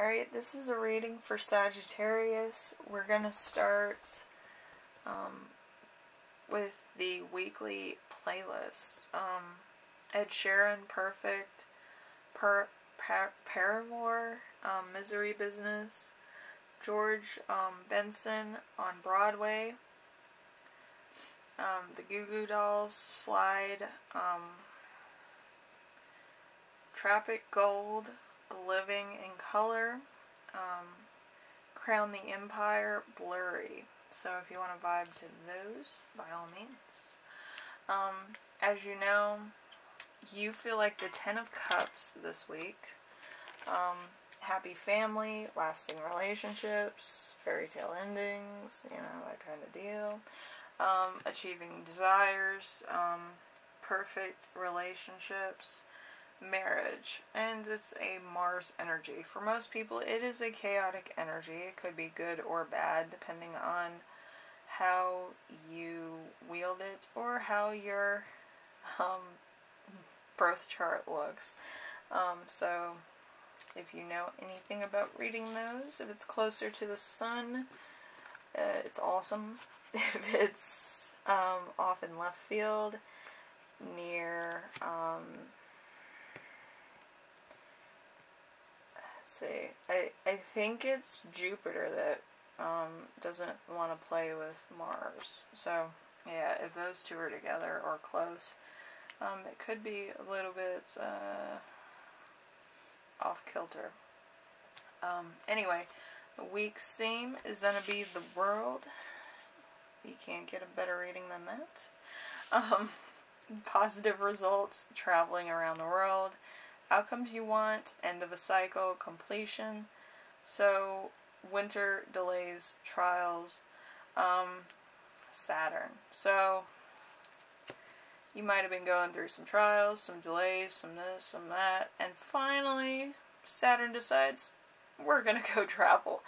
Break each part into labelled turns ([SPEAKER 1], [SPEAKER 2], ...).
[SPEAKER 1] Alright, this is a reading for Sagittarius. We're going to start with the weekly playlist. Ed Sheeran, Perfect, Paramore, Misery Business, George Benson on Broadway, the Goo Goo Dolls, Slide, Tropic Gold, Living in Color, Crown the Empire, Blurry. So if you want to vibe to those, by all means. As you know, you feel like the 10 of Cups this week. Happy family, lasting relationships, fairy tale endings, you know, that kind of deal. Achieving desires, perfect relationships, marriage, and it's a Mars energy. For most people, it is a chaotic energy. It could be good or bad, depending on how you wield it or how your birth chart looks. So if you know anything about reading those, if it's closer to the sun, it's awesome. If it's off in left field, near see, I think it's Jupiter that doesn't want to play with Mars. So yeah, if those two are together or close, it could be a little bit off kilter. Anyway, the week's theme is going to be the world. You can't get a better reading than that. Positive results, traveling around the world. Outcomes you want, end of a cycle, completion. So, winter, delays, trials, Saturn. So, you might have been going through some trials, some delays, some this, some that, and finally, Saturn decides, we're gonna go travel.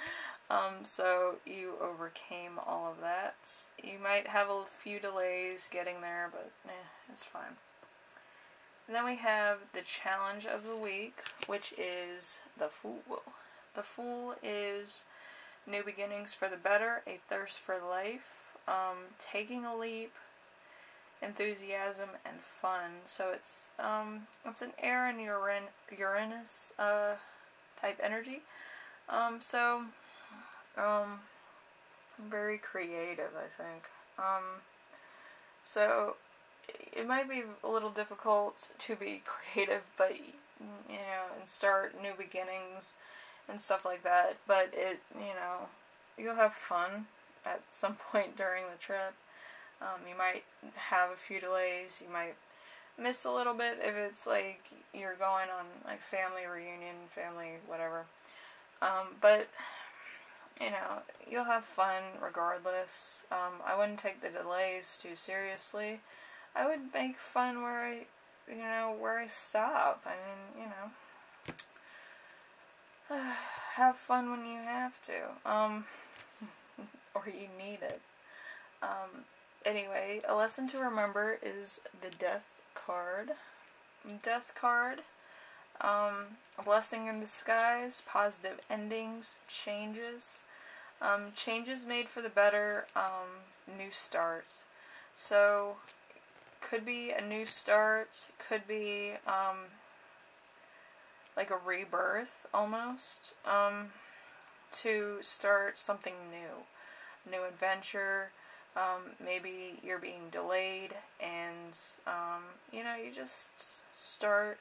[SPEAKER 1] So, you overcame all of that. You might have a few delays getting there, but it's fine. And then we have the challenge of the week, which is the Fool. The Fool is new beginnings for the better, a thirst for life, taking a leap, enthusiasm, and fun. So it's an air and Uranus type energy. Very creative, I think. So it might be a little difficult to be creative, but you know, and start new beginnings and stuff like that. But it, you know, you'll have fun at some point during the trip. You might have a few delays. You might miss a little bit if it's like you're going on like family reunion, family whatever. But you know, you'll have fun regardless. I wouldn't take the delays too seriously. I would make fun where I stop. I mean, you know, have fun when you have to, or you need it. Anyway, a lesson to remember is the Death card. Death card, a blessing in disguise, positive endings, changes, changes made for the better, new starts. So, could be a new start, could be like a rebirth almost, to start something new adventure. Maybe you're being delayed and you know, you just start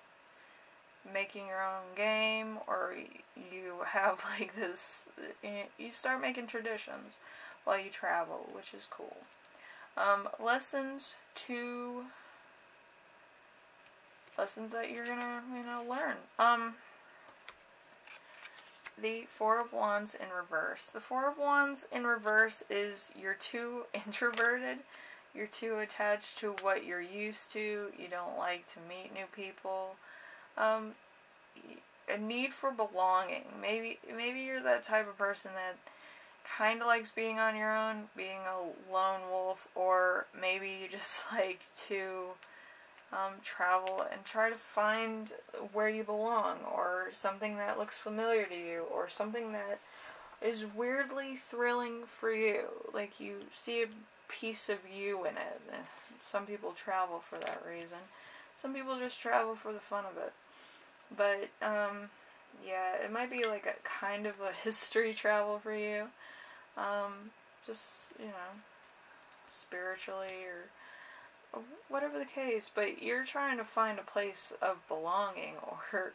[SPEAKER 1] making your own game, or you have like this, you start making traditions while you travel, which is cool. Lessons that you're gonna, you know, learn. The Four of Wands in reverse. The Four of Wands in reverse is you're too introverted, you're too attached to what you're used to, you don't like to meet new people. A need for belonging. Maybe you're that type of person that kind of likes being on your own, being a lone wolf, or maybe you just like to travel and try to find where you belong, or something that looks familiar to you, or something that is weirdly thrilling for you. Like you see a piece of you in it. Some people travel for that reason. Some people just travel for the fun of it. But, yeah, it might be like a kind of a history travel for you. Just, you know, spiritually or whatever the case. But you're trying to find a place of belonging, or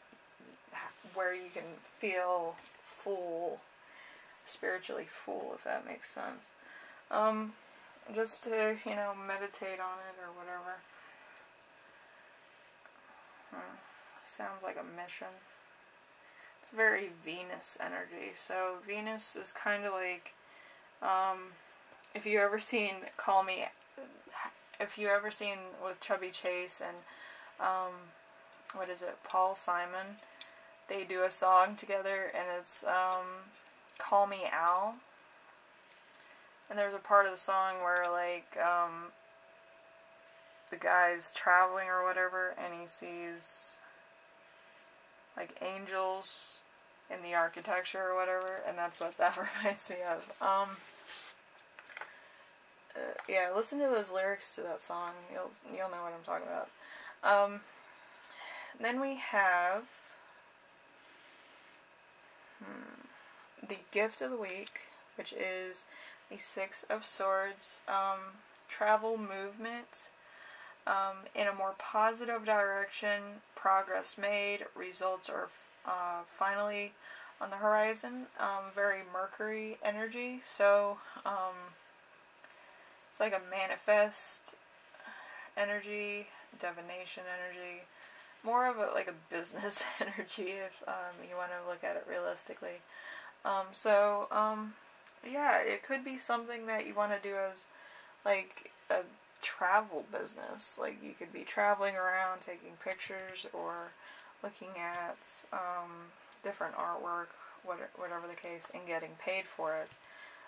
[SPEAKER 1] where you can feel full, spiritually full, if that makes sense. Just to, you know, meditate on it or whatever. Sounds like a mission. It's very Venus energy. So Venus is kind of like, if you ever seen with Chubby Chase and, what is it, Paul Simon, they do a song together, and it's, Call Me Al. And there's a part of the song where, like, the guy's traveling or whatever, and he sees, like, angels in the architecture or whatever, and that's what that reminds me of. Yeah, listen to those lyrics to that song. You'll know what I'm talking about. Then we have the gift of the week, which is the Six of Swords. Travel, movement, in a more positive direction, progress made, results are finally on the horizon. Very Mercury energy, so it's like a manifest energy, divination energy, more of a, like a business energy, if you want to look at it realistically. Yeah, it could be something that you want to do as like a travel business. Like you could be traveling around, taking pictures, or looking at different artwork, whatever the case, and getting paid for it.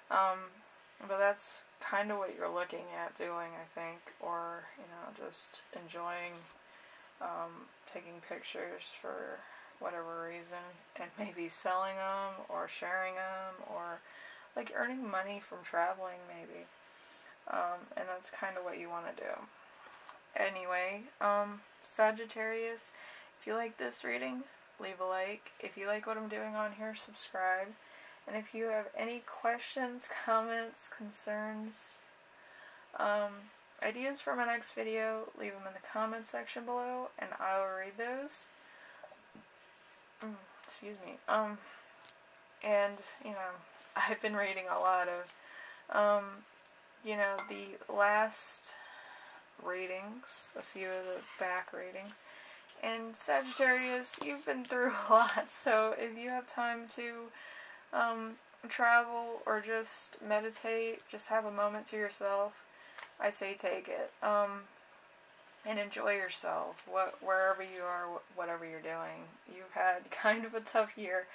[SPEAKER 1] But that's kind of what you're looking at doing, I think, or, you know, just enjoying taking pictures for whatever reason, and maybe selling them, or sharing them, or like earning money from traveling, maybe. And that's kind of what you want to do. Anyway, Sagittarius, if you like this reading, leave a like. If you like what I'm doing on here, subscribe. And if you have any questions, comments, concerns, ideas for my next video, leave them in the comment section below, and I will read those. Excuse me. And, you know, I've been reading a lot of, you know, the last readings, a few of the back readings. And Sagittarius, you've been through a lot, so if you have time to travel or just meditate, just have a moment to yourself, I say take it. And enjoy yourself, wherever you are, whatever you're doing. You've had kind of a tough year,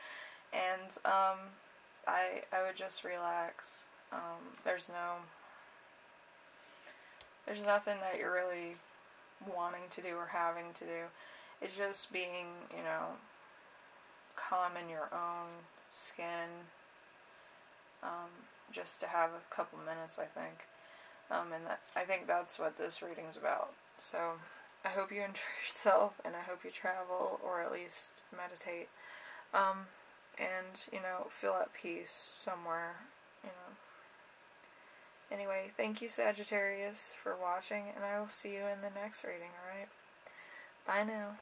[SPEAKER 1] and I would just relax. There's nothing that you're really wanting to do or having to do. It's just being, you know, calm in your own skin, just to have a couple minutes, I think. And I think that's what this reading's about. So, I hope you enjoy yourself, and I hope you travel, or at least meditate, and, you know, feel at peace somewhere, you know. Anyway, thank you, Sagittarius, for watching, and I will see you in the next reading, alright? Bye now.